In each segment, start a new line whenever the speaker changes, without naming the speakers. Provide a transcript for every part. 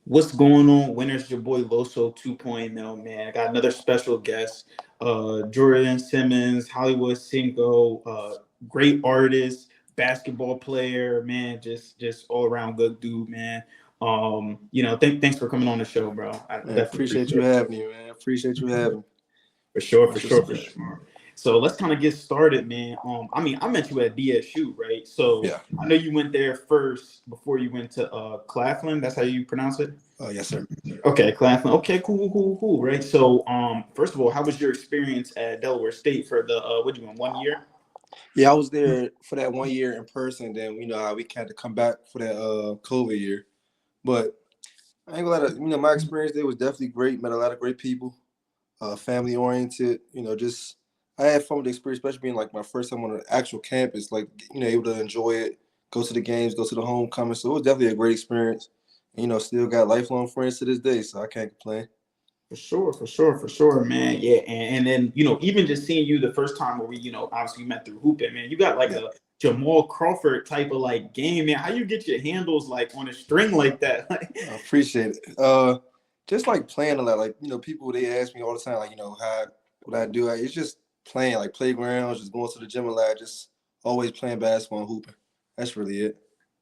What's going on? Winner's your boy Loso 2.0, man. I got another special guest, Jordan Simmons, Hollywood Cinco, great artist, basketball player, man, just all around good dude, man. Thanks for coming on the show, bro. I
Man,
definitely
appreciate you
appreciate it.
having me, man. Appreciate you having me.
For sure, for
Much
sure, for
respect.
sure. So let's kind of get started, man. I met you at DSU, right? So
Yeah.
I know you went there first before you went to Claflin. That's how you pronounce it.
Oh, yes, sir.
Okay, Claflin. Okay, cool, right? So, first of all, how was your experience at Delaware State for the what you went 1 year?
Yeah, I was there for that 1 year in person. Then how we had to come back for that COVID year. But I ain't gonna lie, my experience there was definitely great. Met a lot of great people. Family oriented. Just I had fun with the experience, especially being like my first time on an actual campus. Like able to enjoy it, go to the games, go to the homecoming. So it was definitely a great experience. Still got lifelong friends to this day, so I can't complain.
For sure, man. Yeah, and then even just seeing you the first time where we obviously met through hooping, man. You got like
Yeah.
a Jamal Crawford type of like game, man. How you get your handles like on a string like that?
I appreciate it. Just like playing a lot. Like people they ask me all the time, like how what I do. It's just playing, like playgrounds, just going to the gym a lot, just always playing basketball and hooping. That's really it.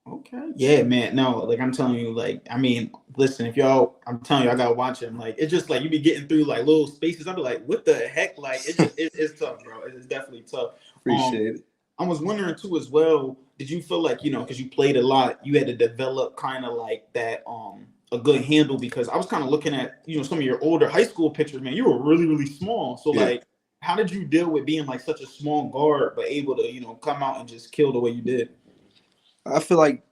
Okay. Yeah, man. No, like I'm telling you, like, I mean, listen, if y'all, I'm telling you, I gotta watch him. Like, it's just like you be getting through like little spaces. I'll be like, what the heck? Like, it's tough, bro. It's definitely tough. Um,
Appreciate it.
I was wondering too as well. Did you feel like because you played a lot, you had to develop kind of like that a good handle? Because I was kind of looking at some of your older high school pictures, man. You were really small. So
Yeah.
like, how did you deal with being like such a small guard but able to come out and just kill the way you did?
I feel like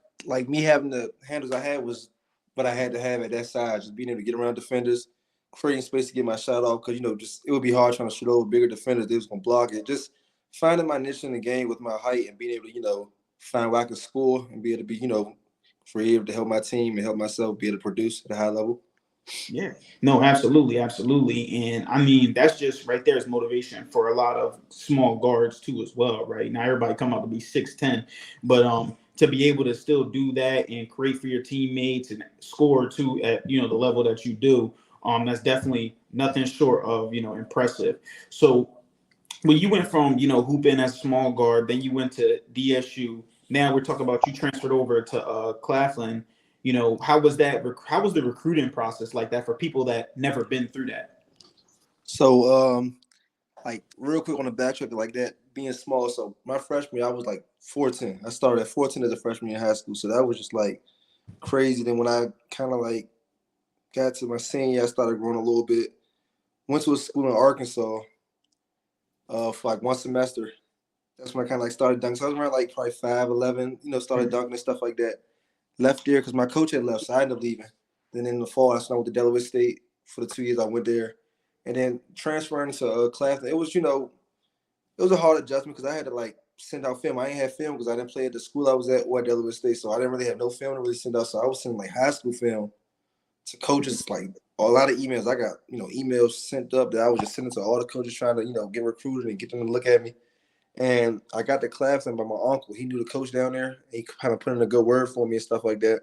me having the handles I had was what I had to have at that size, just being able to get around defenders, creating space to get my shot off. Because just it would be hard trying to shoot over bigger defenders. They was gonna block it. Just finding my niche in the game with my height and being able to find where I can score and be able to be creative to help my team and help myself be able to produce at a high level.
Yeah, no, absolutely. And I mean, that's just right there is motivation for a lot of small guards too, as well, right? Now everybody come out to be 6'10", but to be able to still do that and create for your teammates and score too at the level that you do, that's definitely nothing short of impressive. So when you went from hooping as a small guard, then you went to DSU. Now we're talking about you transferred over to Claflin. How was that? How was the recruiting process like that for people that never been through that?
So like real quick on the backtrack like that, being small. So my freshman year, I was like 14. I started at 14 as a freshman in high school. So that was just like crazy. Then when I kind of like got to my senior year, I started growing a little bit. Went to a school in Arkansas for like one semester. That's when I kind of like started dunking. So I was around like probably 5'11", started dunking and stuff like that. Left there because my coach had left, so I ended up leaving. Then in the fall, I went to Delaware State for the 2 years I went there. And then transferring to Claflin, it was a hard adjustment because I had to like send out film. I ain't had film because I didn't play at the school I was at or at Delaware State, so I didn't really have no film to really send out. So I was sending like high school film to coaches, like a lot of emails. I got emails sent up that I was just sending to all the coaches trying to get recruited and get them to look at me. And I got the Claflin by my uncle. He knew the coach down there. He kind of put in a good word for me and stuff like that.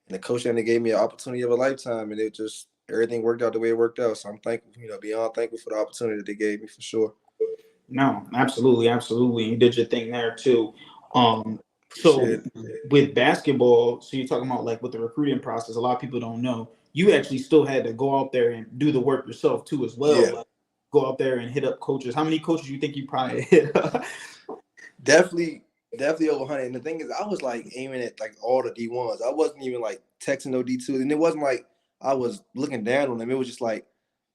And the coach down there gave me an opportunity of a lifetime, and it just everything worked out the way it worked out. So I'm thankful, beyond thankful for the opportunity that they gave me for sure.
No, absolutely. You did your thing there too. So
Appreciate it.
with basketball, so you're talking about like with the recruiting process, a lot of people don't know you actually still had to go out there and do the work yourself too as well.
Yeah,
Like go out there and hit up coaches. How many coaches do you think you probably hit?
definitely over 100. And the thing is, I was like aiming at like all the D1s. I wasn't even like texting no D2s, and it wasn't like I was looking down on them. It was just like,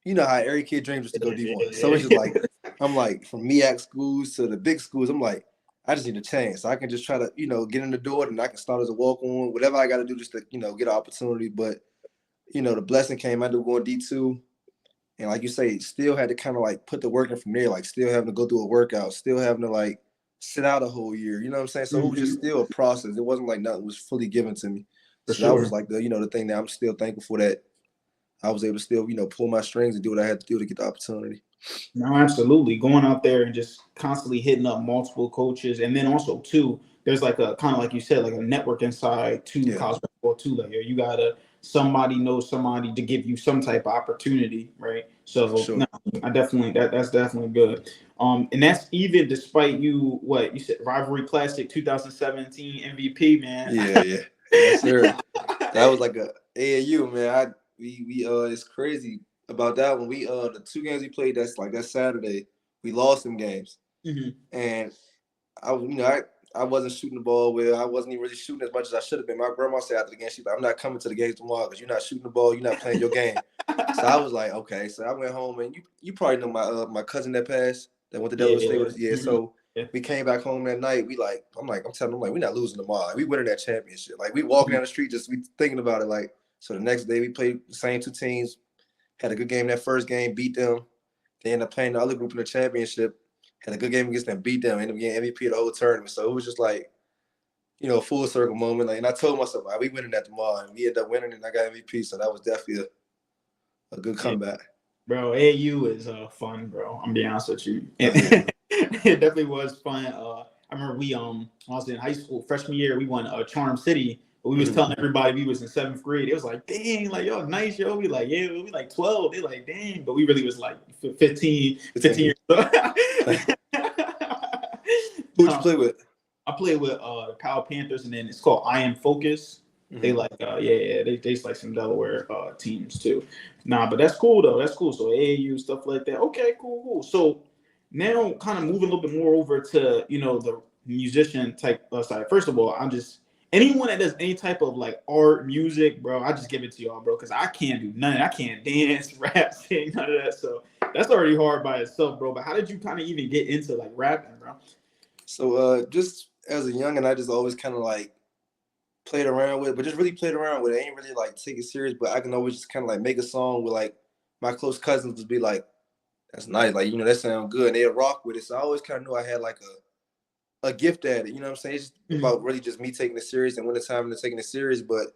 how every kid dreams is to go D1. So it's just like I'm like from MEAC schools to the big schools. I'm like, I just need a chance. I can just try to get in the door, and I can start as a walk on, whatever I got to do just to get an opportunity. But the blessing came. I ended up going D2. And like you say, still had to kind of like put the work in from there, like still having to go through a workout, still having to like sit out a whole year. You know what I'm saying? So it was just still a process. It wasn't like nothing was fully given to me.
For
So that was
sure.
like the thing that I'm still thankful for, that I was able to still pull my strings and do what I had to do to get the opportunity.
No, absolutely. Going out there and just constantly hitting up multiple coaches. And then also, too, there's like a kind of like you said, like a network inside to
Yeah.
college basketball too. Like you gotta somebody knows somebody to give you some type of opportunity, right?
for
So no,
sure.
I definitely that's definitely good. And that's even despite you what you said rivalry classic 2017 MVP, man.
Yeah, yeah, yes, sir. That was like a AAU, man. We it's crazy about that one. We the two games we played, that's like that Saturday, we lost some games,
Mhm.
and I was, I wasn't shooting the ball well. I wasn't even really shooting as much as I should have been. My grandma said after the game, she's like, "I'm not coming to the games tomorrow because you're not shooting the ball. You're not playing your game." So I was like, "Okay." So I went home, and you probably know my cousin that passed that went to
Yeah,
Delaware State
yeah,
with us. Yeah.
mhm,
So
yeah.
we came back home that night. I'm telling them like, we're not losing tomorrow. Like, we winning that championship. Like we walking
Mhm.
down the street just we thinking about it. Like so the next day we played the same two teams, had a good game that first game, beat them. They ended up playing the other group in the championship. Had a good game against them, beat them, ended up getting MVP of the whole tournament. So it was just like, full circle moment. Like, and I told myself, we winning that tomorrow, and we ended up winning, and I got MVP. So that was definitely a good
Yeah.
comeback.
Bro, AU is fun, bro. I'm being honest with you.
Oh yeah.
It definitely was fun. I remember we when I was in high school freshman year, we won Charm City, but we was
Mhm.
telling everybody we was in seventh grade. It was like, dang, like yo, nice yo. We like, yeah, we like 12. They like, dang, but we really was like 15 years old.
Who'd you
um,
play with?
I played with the Powell Panthers, and then it's called I Am Focus. They
Mhm.
like yeah, they like some Delaware teams too. Nah, but that's cool though. That's cool. So AAU stuff like that. Okay, cool, cool. So now kind of moving a little bit more over to the musician type side. First of all, I'm just anyone that does any type of like art, music, bro. I just give it to y'all, bro, because I can't do none. I can't dance, rap, sing, none of that. So that's already hard by itself, bro. But how did you kind of even get into like rapping, bro?
So just as a youngin', I just always kind of like played around with it, but just really played around with it. I ain't really like take it serious, but I can always just kind of like make a song with like my close cousins would be like, "That's nice, like that sound good," and they'd rock with it. So I always kind of knew I had like a gift at it. You know what I'm saying? It's just
Mhm.
about really just me taking it serious and when the time to taking it serious. But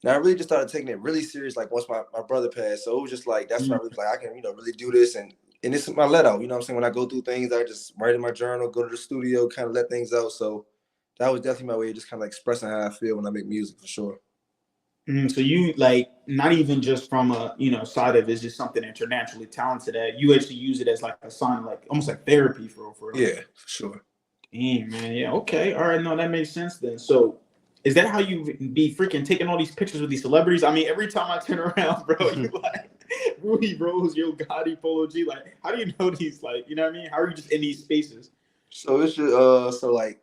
now I really just started taking it really serious like once my brother passed. So it was just like that's when I really was like I can really do this and this is my let out. You know what I'm saying? When I go through things, I just write in my journal, go to the studio, kind of let things out. So that was definitely my way of just kind of like expressing how I feel when I make music for sure.
So you like not even just from a side of it's just something that you're naturally talented at. You actually use it as like a sign, like almost like therapy for real, for real.
Yeah, for sure.
Damn, man. Yeah. Okay. All right. No, that makes sense then. So, is that how you be freaking taking all these pictures with these celebrities? I mean, every time I turn around, bro, you like Rudy Rose, Yo Gotti, Polo G. Like, how do you know these? Like, you know what I mean? How are you just in these spaces?
So it's just so like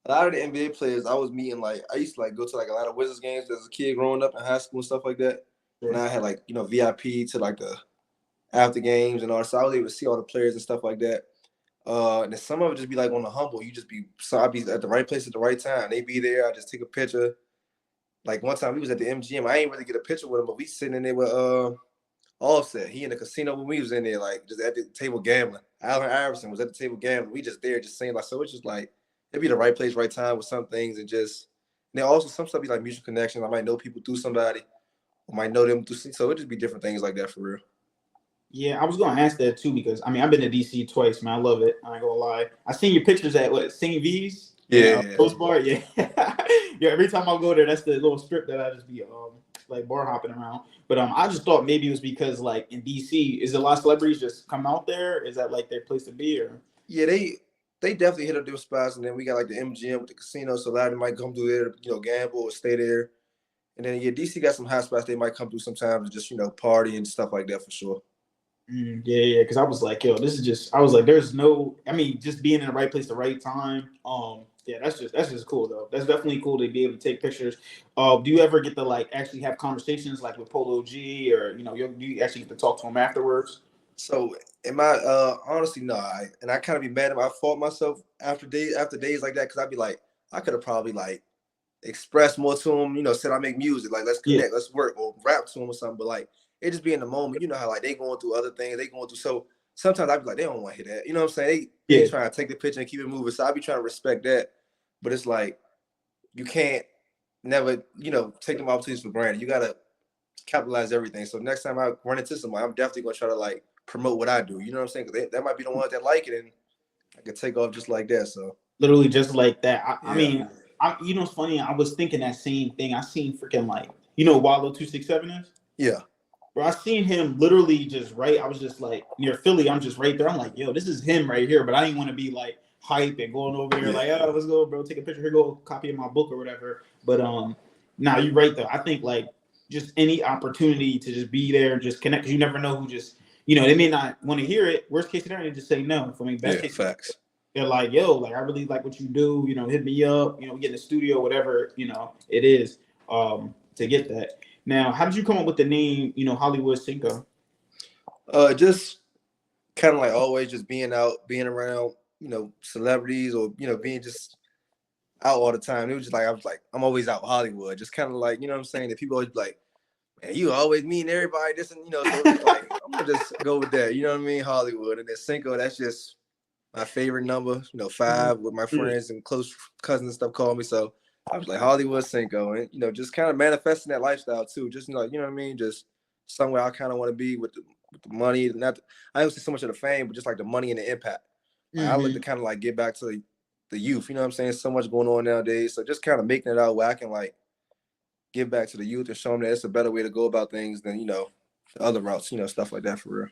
a lot of the NBA players I was meeting like I used to like go to like a lot of Wizards games as a kid growing up in high school and stuff like that. And
Sure.
I had like VIP to like the after games and all, so I was able to see all the players and stuff like that. And then some of it just be like on the humble. You just be so I be at the right place at the right time. They be there. I just take a picture. Like one time we was at the MGM. I ain't really get a picture with him, but we sitting in there with Offset. He in the casino when we was in there, like just at the table gambling. Allen Iverson was at the table gambling. We just there, just saying like so. It's just like it'd be the right place, right time with some things, and just and then also some stuff be like mutual connections. I might know people through somebody, I might know them through. So it just be different things like that for real.
Yeah, I was gonna ask that too because I mean I've been to DC twice, man. I love it. I ain't gonna lie. I seen your pictures at what St. V's and
Yeah, yeah.
Rose Bar. Yeah, yeah. Every time I go there, that's the little strip that I just be like bar hopping around. But I just thought maybe it was because like in DC, is a lot of celebrities just come out there? Is that like their place to be or?
Yeah, they definitely hit up them spots, and then we got like the MGM with the casino, so a lot of them might come through there, to, gamble or stay there. And then yeah, DC got some hot spots they might come through sometimes, just party and stuff like that for sure.
Yeah, yeah. Because I was like, yo, this is just. I was like, there's no. I mean, just being in the right place, the right time. Yeah, that's just cool though. That's definitely cool to be able to take pictures. Do you ever get to like actually have conversations like with Polo G or do you actually get to talk to him afterwards?
So am I honestly no, I kind of be mad at my fault myself after days like that because I'd be like I could have probably like expressed more to him, said I make music, like let's
Yeah,
connect, let's work or rap to him or something. But like it just be in the moment, how like they going through other things, they going through so sometimes I'd be like they don't want to hear that, you know what I'm saying? They
yeah.
trying to take the picture and keep it moving. So I'd be trying to respect that, but it's like you can't never take them opportunities for granted. You gotta capitalize everything. So next time I run into somebody, I'm definitely gonna try to like promote what I do. You know what I'm saying? Because that might be the ones that like it, and I could take off just like that. So
Literally just like that. I
yeah,
mean, You know, it's funny. I was thinking that same thing. I seen freaking like, you know, Wallow 267 is.
Yeah.
Bro, I seen him literally just right. I was just like near Philly. I'm just right there. I'm like, yo, this is him right here. But I didn't want to be like hype and going over there like, oh, let's go, bro, take a picture. Here, go copy of my book or whatever. But now you're right though. I think like just any opportunity to just be there and just connect. Because you never know who just, you know, they may not want to hear it. Worst case scenario, they just say no. For me, best case
facts.
they're like, yo, like I really like what you do. You know, hit me up. You know, get in the studio, whatever. You know, it is to get that. Now, how did you come up with the name? You know, Hollywood Cinco.
Just kind of like always, just being out, being around, you know, celebrities or you know, being just out all the time. It was just like I was like, I'm always out Hollywood. Just kind of like, you know what I'm saying? That people always be like, man, you always meeting everybody, this and you know, so it's like I'm gonna just go with that. You know what I mean? Hollywood. And then Cinco, that's just my favorite number, you know, 5 with my friends and close cousins and stuff call me. So I was like Hollywood Cinco, and you know, just kind of manifesting that lifestyle too. Just you know what I mean? Just somewhere I kind of want to be with the money. Not I don't see so much of the fame, but just like the money and the impact. Like, I like to kind of like get back to the youth. You know what I'm saying? So much going on nowadays. So just kind of making it out where I can like give back to the youth and show them that it's a better way to go about things than you know the other routes. You know, stuff like that for real.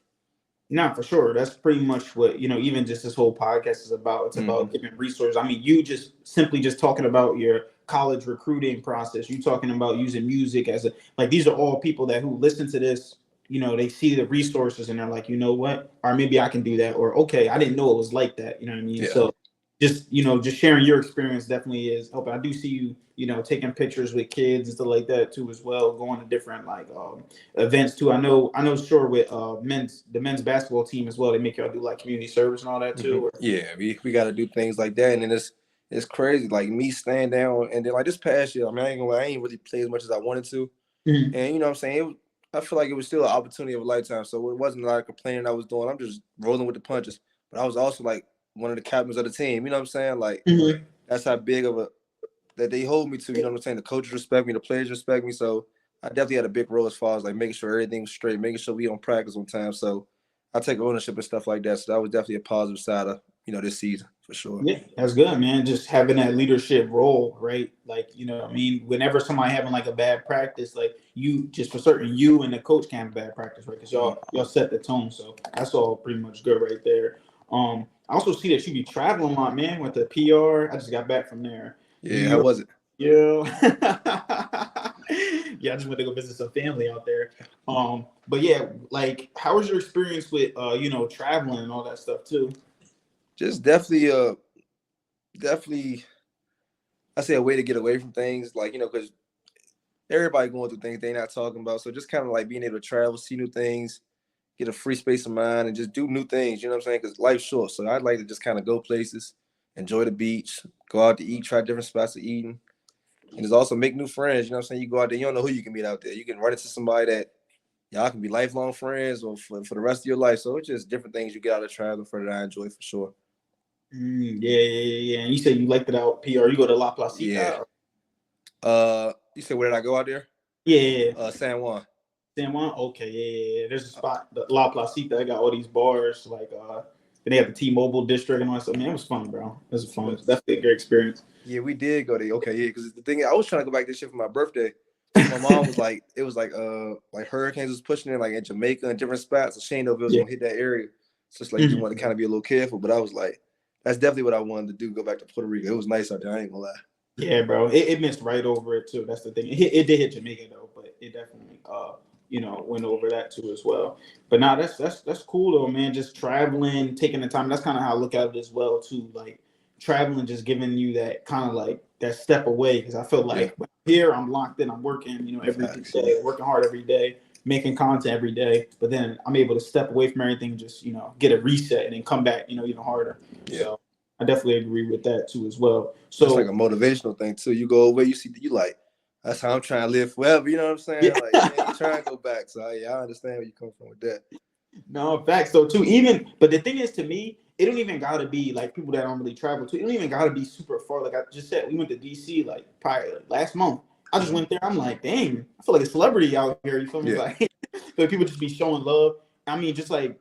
No, for sure. That's pretty much what, you know, even just this whole podcast is about. It's about giving resources. I mean, you just simply just talking about your college recruiting process. You talking about using music as a, like, these are all people that who listen to this, you know, they see the resources and they're like, you know what, or maybe I can do that. Or, okay, I didn't know it was like that. You know what I mean?
Yeah.
So just, you know, just sharing your experience definitely is helping. I do see you, you know, taking pictures with kids and stuff like that too, as well, going to different like events too. I know, sure with the men's basketball team as well. They make y'all do like community service and all that too.
Yeah, we got to do things like that, and then it's crazy. Like me staying down, and then like this past year, I mean, I ain't gonna lie, I ain't really played as much as I wanted to, and you know what I'm saying. I feel like it was still an opportunity of a lifetime, so it wasn't like complaining I was doing. I'm just rolling with the punches. But I was also like one of the captains of the team. You know what I'm saying? Like that's how big of a that they hold me to. You know what I'm saying? The coaches respect me, the players respect me. So I definitely had a big role as far as like making sure everything was straight, making sure we on practice on time. So I take ownership and stuff like that. So that was definitely a positive side of you know this season for sure.
Yeah, that's good, man. Just having that leadership role, right? Like, you know, I mean, whenever somebody having like a bad practice, like you just for certain, you and the coach can have a bad practice, right? Because y'all set the tone. So that's all pretty much good right there. I also see that you be traveling a lot, man, with the PR. I just got back from there.
Yeah, how was it?
Yeah. Yeah, I just went to go visit some family out there. But yeah, like how was your experience with you know, traveling and all that stuff too?
Just definitely I say a way to get away from things, like, you know, because everybody going through things they not talking about. So just kind of like being able to travel, see new things, get a free space of mind, and just do new things. You know what I'm saying? Because life's short. So I'd like to just kind of go places, enjoy the beach, go out to eat, try different spots of eating, and just also make new friends. You know what I'm saying? You go out there, you don't know who you can meet out there. You can run into somebody that y'all can be lifelong friends or for the rest of your life. So it's just different things you get out of traveling for that I enjoy for sure.
Yeah. And you said you liked it out PR. You go to La Placita?
You said where did I go out there?
Yeah.
San Juan.
San Juan? Okay, yeah. There's a spot, the La Placita. They got all these bars, like and they have the T-Mobile district and all that stuff. Man, it was fun, bro. It was fun. It was definitely a great experience.
Yeah, we did go there. Okay, yeah, because the thing I was trying to go back this shit for my birthday. My mom was like, it was like hurricanes was pushing in like in Jamaica and different spots. So she didn't know if it was gonna hit that area. So it's like you just want to kind of be a little careful. But I was like, that's definitely what I wanted to do. Go back to Puerto Rico. It was nice out there. I ain't gonna lie.
Yeah, bro. It missed right over it too. That's the thing. It did hit Jamaica though, but it definitely you know, went over that too as well. But now that's cool though, man. Just traveling, taking the time. That's kind of how I look at it as well too. Like traveling, just giving you that kind of like that step away. Because I feel like here I'm locked in. I'm working, you know, every day, working hard every day, making content every day. But then I'm able to step away from everything, just you know, get a reset and then come back, you know, even harder. Yeah. So I definitely agree with that too as well. So
it's like a motivational thing too. You go away, you see, you like, that's how I'm trying to live forever. You know what I'm saying?
Yeah.
Like, man, you trying to go back. So yeah, I understand where you come from with that.
No, facts though too. Even, but the thing is, to me, it don't even gotta be like people that don't really travel to. It don't even gotta be super far. Like I just said, we went to DC like probably last month. I just went there. I'm like, dang, I feel like a celebrity out here. You feel me? Like, but people just be showing love. I mean, just like,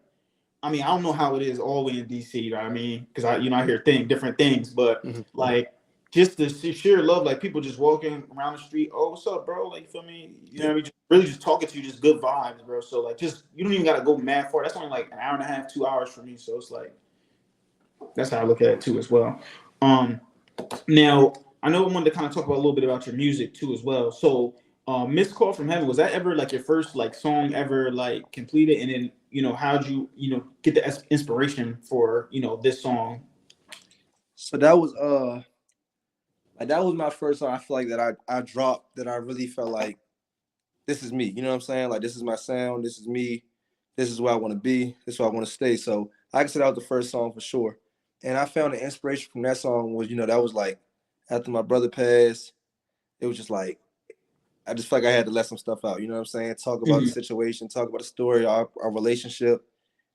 I mean, I don't know how it is all the way in DC. You know what I mean? Because I hear different things, but like just the sheer love, like people just walking around the street. Oh, what's up, bro? Like, you feel me? You know
Yeah.
what I mean? Just, really just talking to you, just good vibes, bro. So like, just you don't even gotta go mad far. That's only like an hour and a half, 2 hours for me. So it's like that's how I look at it too as well. Um, Now I know I wanted to kind of talk about a little bit about your music too as well. So, "Missed Call from Heaven" was that ever like your first like song ever like completed? And then how'd you get the inspiration for this song?
So that was like that was my first song. I feel like that I dropped that I really felt like this is me. You know what I'm saying? Like this is my sound. This is me. This is where I want to be. This is where I want to stay. So I can say that was the first song for sure. And I found the inspiration from that song was, that was like after my brother passed. It was just like I just felt like I had to let some stuff out. You know what I'm saying? Talk about the
Mhm.
situation, talk about the story, our relationship.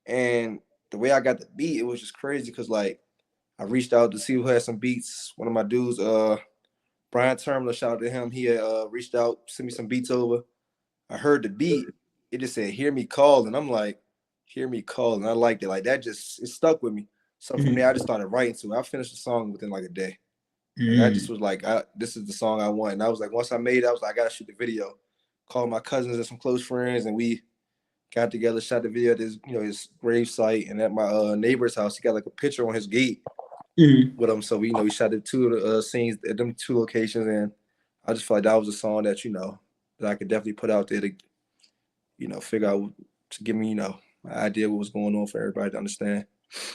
And the way I got the beat, it was just crazy because like I reached out to see who had some beats. One of my dudes, Brian Termler, shout out to him. He had reached out, sent me some beats over. I heard the beat. It just said "Hear Me Call," and I'm like, "Hear Me Call," and I liked it. Like that just it stuck with me. So from there, I
Mhm.
just started writing to it. I finished the song within like a day. Like I just
Mhm.
was like, "This is the song I want." And I was like, once I made it, I was like, "I gotta shoot the video." Called my cousins and some close friends, and we got together, shot the video at his grave site, and at my neighbor's house. He got like a picture on his gate
Mhm.
with him. So we shot the two of the scenes at them two locations, and I just felt like that was a song that that I could definitely put out there to figure out to give me an idea what was going on for everybody to understand.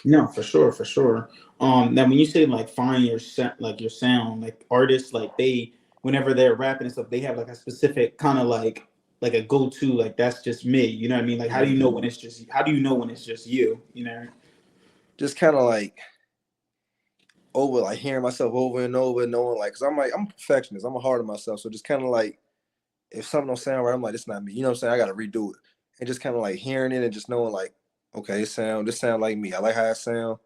No, for sure, for sure. Now when you say like find your like your sound, like artists, like they whenever they're rapping and stuff, they have like a specific kind of like a go to, like that's just me. You know what I mean? Like how do you
Mm-hmm.
know when it's just how do you know when it's just you? You know?
Just kind of like over like hearing myself over and over, knowing like, cause I'm a perfectionist, I'm a hard on myself, so just kind of like if something don't sound right, I'm like, it's not me. You know what I'm saying? I gotta redo it, and just kind of like hearing it and just knowing like, okay, this sound like me. I like how it sound.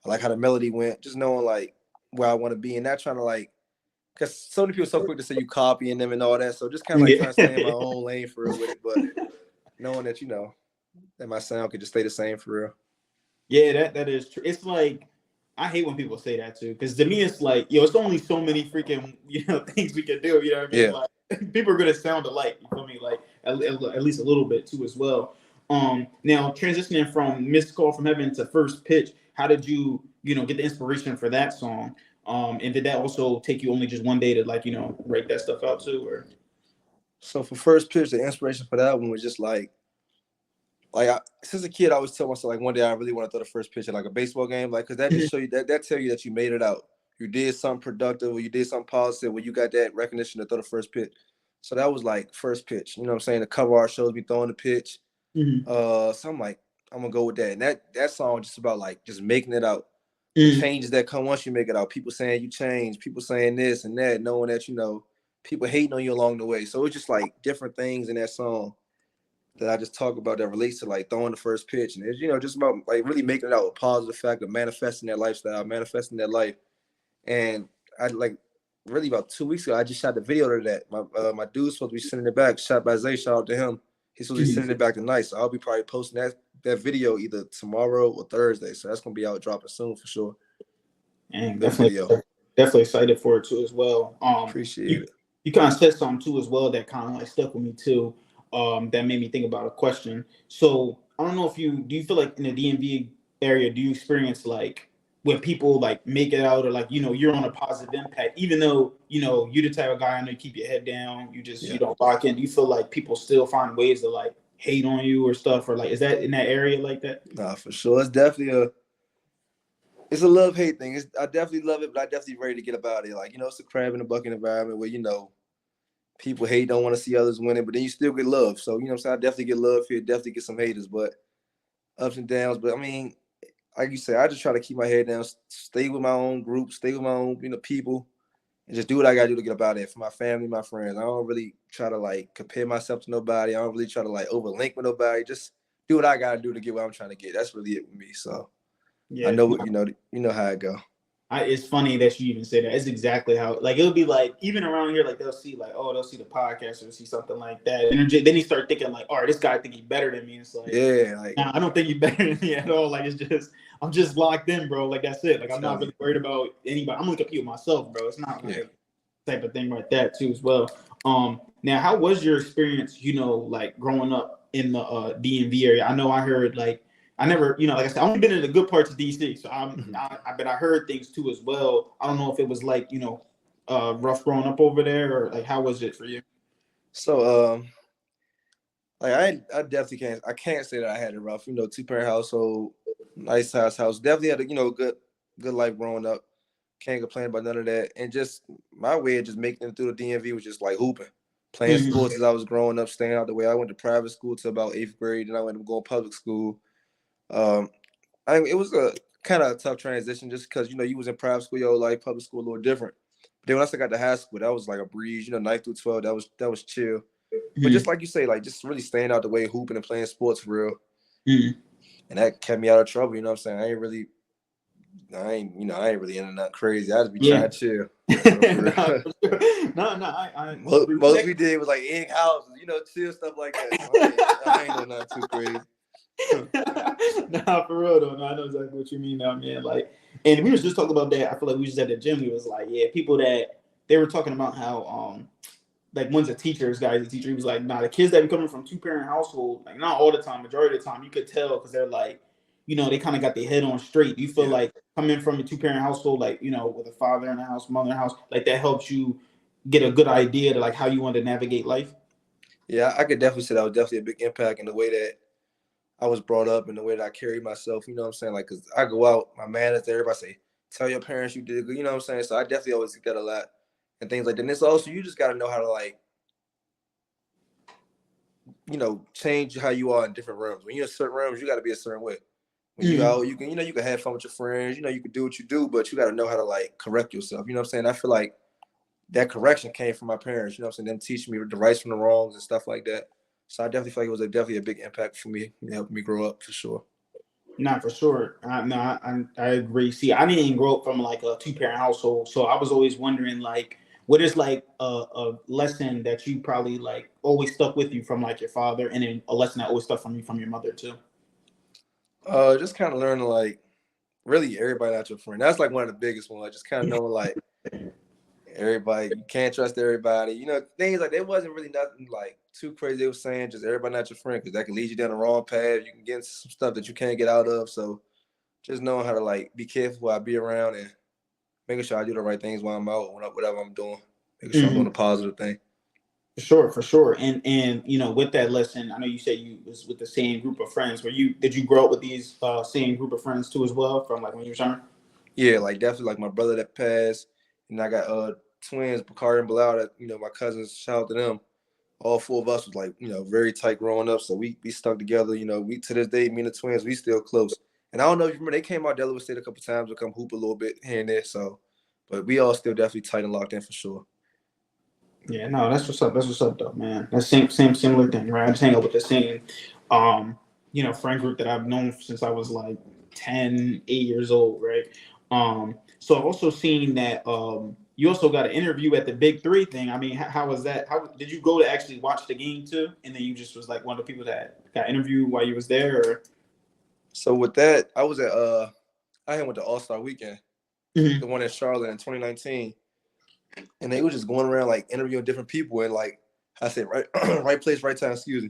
I like how the melody went. Just knowing like where I want to be and not trying to like, because so many people are so quick to say you copying them and all that. So just kind of like trying to stay in my
Yeah.
own lane for real with it, but knowing that that my sound could just stay the same for real.
Yeah, that is true. It's like I hate when people say that too, because to me it's like, it's only so many freaking things we can do. You know what I mean?
Yeah.
Like people are gonna sound alike. You feel me? Like at least a little bit too as well. Now transitioning from "Missed Call from Heaven" to "First Pitch," how did you get the inspiration for that song? And did that also take you only just one day to like write that stuff out too, or?
So for first pitch, the inspiration for that one was just since a kid, I always tell myself like one day I really want to throw the first pitch at like a baseball game, like because that just show you that tell you that you made it out. You did something productive, or you did something positive, where you got that recognition to throw the first pitch. So that was like first pitch. You know what I'm saying? The cover art shows me throwing the pitch.
Mhm.
So I'm like, I'm gonna go with that. And that song just about like just making it out. The
Mhm.
changes that come once you make it out. People saying you changed, people saying this and that, knowing that people hating on you along the way. So it's just like different things in that song that I just talk about that relates to like throwing the first pitch. And it's, just about like really making it out a positive fact of manifesting that lifestyle, manifesting that life. And I like really about 2 weeks ago, I just shot the video to that. My dude's supposed to be sending it back, shot by Zay, shout out to him. He's supposed to be
Mhm.
sending it back tonight. So I'll be probably posting that video either tomorrow or Thursday. So that's gonna be out dropping soon for sure.
And
Good video.
definitely excited for it too as well.
Appreciate
You
it.
you kind of said something too as well that kind of like stuck with me too. That made me think about a question. So I don't know if you feel like in the DMV area, do you experience like when people like make it out or like you're on a positive impact, even though you're the type of guy I know you keep your head down, you
Yeah.
don't lock in. Do you feel like people still find ways to like hate on you or stuff, or like is that in that area like that?
Nah, for sure. It's definitely it's a love hate thing. I definitely love it, but I definitely ready to get about it. Like, it's a crab in a bucket environment where, people hate, don't want to see others winning, but then you still get love. So, you know what I'm saying? I definitely get love here, definitely get some haters, but ups and downs. But I mean, like you said, I just try to keep my head down, stay with my own group, stay with my own, people, and just do what I gotta do to get about it for my family, my friends. I don't really try to like compare myself to nobody. I don't really try to like overlink with nobody. Just do what I gotta do to get what I'm trying to get. That's really it with me. So I
Yeah.
know what you know how it go.
It's funny that you even say that. It's exactly how, like, it'll be like, even around here, like, they'll see, like, oh, they'll see the podcast or see something like that. And then you start thinking, like, all right, this guy think he's better than me. It's like,
Yeah, like
nah, I don't think he's better than me at all. Like, it's just, I'm just locked in, bro. Like, that's it. Like, I'm not
tell you.
really worried about anybody. I'm going to compete with myself, bro. It's not
Yeah.
like type of thing like that, too, as well. Now, how was your experience, like, growing up in the DMV area? I know I heard, like, I never, like I said, I've only been in the good parts of DC, so
Mhm.
but I heard things too as well. I don't know if it was like, rough growing up over there, or like how was it for you?
So like I definitely can't say that I had it rough. 2-parent household, nice house. Definitely had a good life growing up. Can't complain about none of that. And just my way of just making it through the DMV was just like hooping, playing
Mhm.
sports as I was growing up, staying out the way. I went to private school to about 8th grade, then I went to go to public school. Um, it was a kind of a tough transition just because you was in private school your whole life, public school a little different. But then once I got to high school, that was like a breeze. 9th through 12, that was chill. But just
Mhm.
like you say, like just really staying out the way, hooping and playing sports for real,
Mhm.
and that kept me out of trouble. You know what I'm saying? I ain't really into nothing crazy. I just be
Yeah.
trying to chill. For
Nah,
real.
for sure. No, no, I
Most we
respect.
did was like egg houses, chill stuff like that. So I ain't know nothing too crazy.
Nah, for real though. No, I know exactly what you mean now, man. Like, and we was just talking about that. I feel like we was at the gym. We was like, yeah, people that they were talking about how like one's a teacher, this guy's a teacher. He was like, nah, the kids that be coming from 2-parent household, like not all the time, majority of the time, you could tell because they're like, they kind of got their head on straight. You feel
Yeah,
like coming from a 2-parent household, like, with a father in the house, mother in the house, like that helps you get a good idea to like how you want to navigate life.
yeah, I could definitely say that was definitely a big impact in the way that I was brought up and the way that I carry myself. You know what I'm saying? Like, cause I go out, my manners, everybody say, tell your parents you did good. You know what I'm saying? So I definitely always get that a lot and things like that. And it's also you just got to know how to like change how you are in different rooms. When you're in certain rooms, you got to be a certain way. When you
Mm,
out, you can have fun with your friends. You can do what you do, but you got to know how to like correct yourself. You know what I'm saying? I feel like that correction came from my parents. You know what I'm saying? Them teaching me the rights from the wrongs and stuff like that. So I definitely feel like it was definitely a big impact for me, helping me grow up for sure.
not for sure. No, I agree. See, I didn't grow up from like a 2-parent household, so I was always wondering like, what is like a lesson that you probably like always stuck with you from like your father, and then a lesson that always stuck from you from your mother too.
Just kind of learning like really everybody not your friend. That's like one of the biggest ones. Like just kind of knowing like everybody, you can't trust everybody. Things like there wasn't really nothing like too crazy. They were saying just everybody not your friend because that can lead you down the wrong path. You can get into some stuff that you can't get out of. So just knowing how to like be careful who I be around and making sure I do the right things while I'm out, whatever I'm doing, making sure I'm doing
Mhm.
a positive thing.
For sure, for sure. And with that lesson, I know you said you was with the same group of friends. Did you grow up with these same group of friends too as well from like when you were younger?
Yeah, like definitely like my brother that passed, and I got twins, Bakari and Bilal. That my cousins. Shout out to them. All four of us was like very tight growing up, so we stuck together. We to this day, me and the twins, we still close. And I don't know if you remember, they came out Delaware State a couple times to come hoop a little bit here and there. So, but we all still definitely tight and locked in for sure.
Yeah, no, that's what's up. That's what's up, though, man. That's same similar thing, right? I just hang out with the same, friend group that I've known since I was like 10, 8 years old, right? So I've also seen that you also got an interview at the Big Three thing. I mean, how was that? How did you go to actually watch the game too? And then you just was like one of the people that got interviewed while you was there, or?
So with that, I was at I had went to All Star Weekend, the
Mhm.
one in Charlotte in 2019, and they was just going around like interviewing different people and like I said right right place, right time. Excuse me.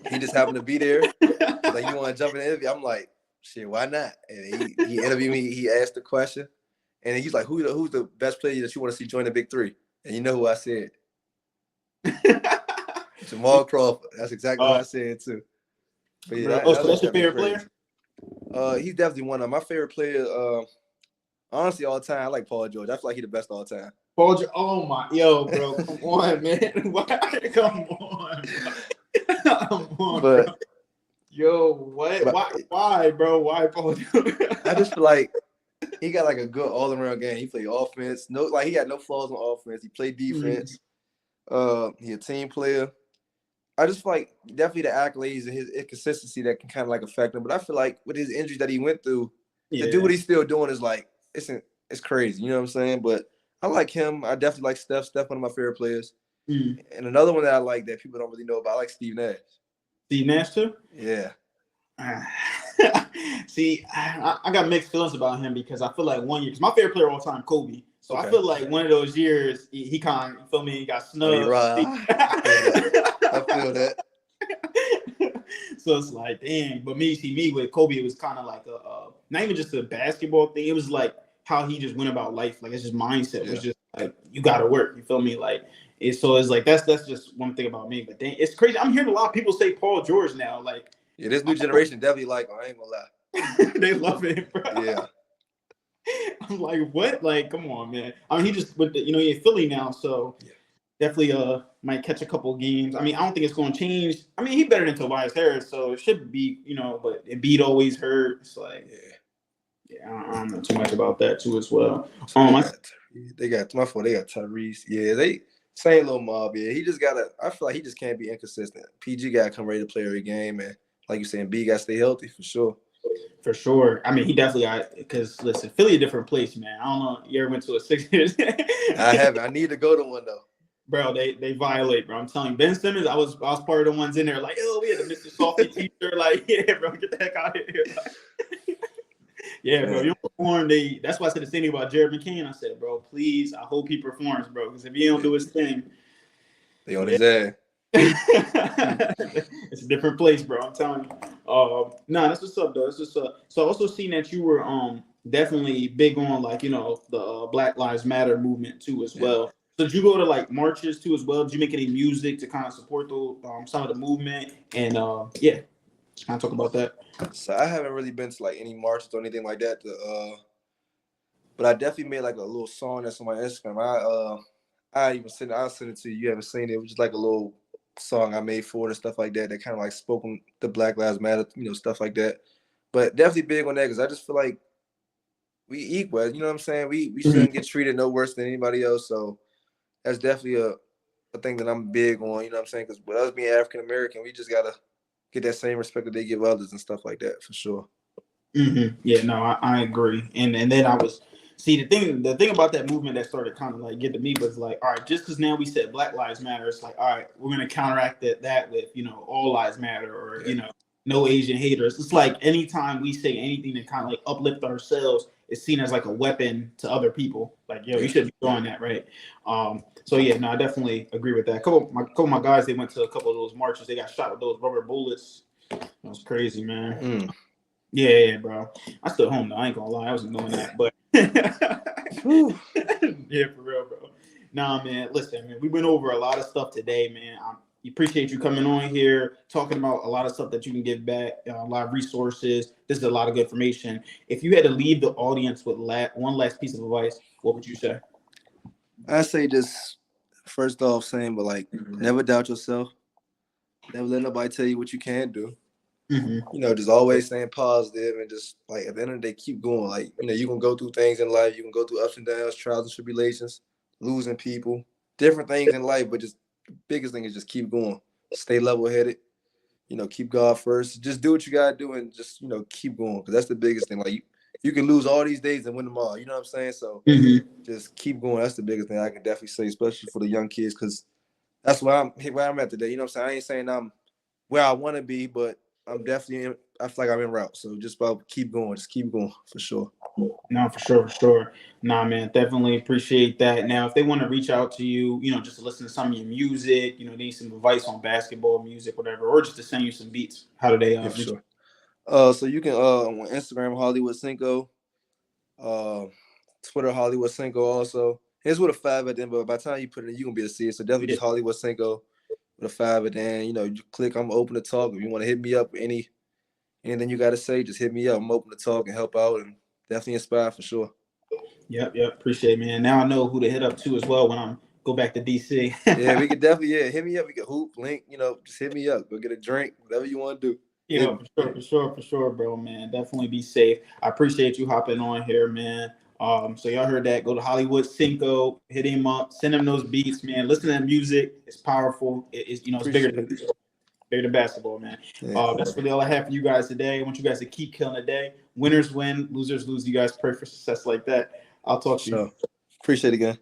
He just happened to be there. He's like, "You want to jump in the interview?" I'm like, "Shit, why not?" And he interviewed me. He asked the question, and he's like, who's the best player that you want to see join the Big Three?" And you know who I said? Jamal Crawford. That's exactly who
Oh,
I said too. But yeah,
bro.
that,
Oh,
that
so
was
that's your
definitely
favorite
crazy.
player?
He's definitely one of my favorite players. Honestly, all time, I like Paul George. I feel like he's the best all time.
Oh my, yo, bro, come on, man. Why? Come on, bro. Come on, bro.
But
Yo, what?
but
Why, bro? Why Paul George?
I just feel like he got like a good all around game. He played offense. No, like he had no flaws on offense. He played
Mhm.
defense. He a team player. I just feel like definitely the accolades and his inconsistency that can kind of like affect him. But I feel like with his injuries that he went through, to do
Yeah.
what he's still doing is like it's crazy. You know what I'm saying? But I like him. I definitely like Steph. Steph, one of my favorite players.
Mm.
And another one that I like that people don't really know about, I like Steve Nash.
Steve Nash too?
Yeah.
See, I got mixed feelings about him because I feel like one year, because my favorite player of all time, Kobe. So I
Okay.
feel like one of those years, he kind of, you feel me, he got
Oh,
snubbed.
you're right. I feel that.
So it's like, dang. But me with Kobe, it was kind of like not even just a basketball thing. It was like how he just went about life. Like, it's just mindset was just like, you got to work. You feel me? Like, so it's like that's just one thing about me. But dang, it's crazy. I'm hearing a lot of people say Paul George now. Like,
yeah, this new generation definitely like him. I ain't gonna lie.
they love it, bro.
Yeah.
I'm like, what? Like, come on, man. I mean, he just with the, he's in Philly now, so definitely might catch a couple of games. I mean, I don't think it's going to change. I mean, he's better than Tobias Harris, so it should be, but Embiid always hurt. It's like, I don't know too much about that too as well.
They got Tyrese. Yeah, they same little mob. Yeah, he just gotta. I feel like he just can't be inconsistent. PG got to come ready to play every game, and like you saying, B got to stay healthy for sure.
For sure. I mean, he definitely got, because listen, Philly a different place, man. I don't know. You ever went to a Sixers?
I haven't. I need to go to one though.
Bro, they violate, bro. I'm telling you, Ben Simmons, I was part of the ones in there, like, oh, we had the Mr. Softy t-shirt, like, yeah, bro, get the heck out of here. Yeah, bro, you don't perform. That's why I said the same thing about Jared McCain. I said, bro, please, I hope he performs, bro, because if he don't do his thing,
they on his ass.
It's a different place, bro. I'm telling you. That's what's up, though. That's what's up. So I also seen that you were definitely big on, like, the Black Lives Matter movement too as well. So did you go to like marches too as well? Did you make any music to kind of support the some of the movement? And kind of talk about that.
So I haven't really been to like any marches or anything like that. But I definitely made like a little song that's on my Instagram. I'll send it to you. You haven't seen it. It was just like a little song I made for it and stuff like that. That kind of like spoke on the Black Lives Matter, stuff like that. But definitely big on that because I just feel like we equal. You know what I'm saying? We shouldn't get treated no worse than anybody else. So that's definitely a thing that I'm big on. You know what I'm saying? Because with us being African American, we just gotta get that same respect that they give others and stuff like that for sure.
Mm-hmm. Yeah, no, I agree. And then I was the thing about that movement that started kind of like get to me was like, all right, just because now we said Black Lives Matter, it's like, all right, we're gonna counteract that with all lives matter, or no Asian haters. It's like anytime we say anything to kind of like uplift ourselves, it's seen as like a weapon to other people. Like, yo, you should be doing that, right? So yeah, no, I definitely agree with that. A couple of my guys, they went to a couple of those marches. They got shot with those rubber bullets. That was crazy, man. Yeah, bro. I stood home though. I ain't gonna lie, I wasn't doing that, but yeah, for real, bro. Nah, man. Listen, man, we went over a lot of stuff today, man. I appreciate you coming on here, talking about a lot of stuff that you can give back, a lot of resources. This is a lot of good information. If you had to leave the audience with one last piece of advice, what would you say?
I say just first off saying, but like never doubt yourself. Never let nobody tell you what you can't do. Just always staying positive and just like at the end of the day, keep going. Like, you can go through things in life. You can go through ups and downs, trials and tribulations, losing people, different things in life. But just the biggest thing is just keep going. Stay level headed. Keep God first. Just do what you gotta do and just keep going because that's the biggest thing. Like you can lose all these days and win them all. You know what I'm saying? So just keep going. That's the biggest thing I can definitely say, especially for the young kids, because that's where I'm at today. You know what I'm saying? I ain't saying I'm where I want to be, but I'm definitely I feel like I'm en route. So just about keep going. Just keep going for sure.
No, for sure. Nah, man, definitely appreciate that. Now, if they want to reach out to you, just to listen to some of your music, they need some advice on basketball, music, whatever, or just to send you some beats, how do they
for sure. So you can on Instagram Hollywood Cinco, Twitter Hollywood Cinco also. It's with a 5 at the end, but by the time you put it in, you're gonna be able to see it. So definitely just Hollywood Cinco with a 5 at the end. You click, I'm open to talk. If you want to hit me up with anything you gotta say, just hit me up. I'm open to talk and help out and definitely inspire for sure.
Yep. Appreciate it, man. Now I know who to hit up to as well when I'm go back to DC.
Yeah, we could definitely hit me up. We could hoop, link, just hit me up. Go get a drink, whatever you want to do.
Yeah, for sure, bro, man. Definitely be safe. I appreciate you hopping on here, man. So y'all heard that. Go to Hollywood Cinco, hit him up, send him those beats, man. Listen to that music. It's powerful. It's it's bigger than basketball, man. That's really all I have for you guys today. I want you guys to keep killing the day. Winners win, losers lose. You guys pray for success like that. I'll talk to you.
So appreciate it again.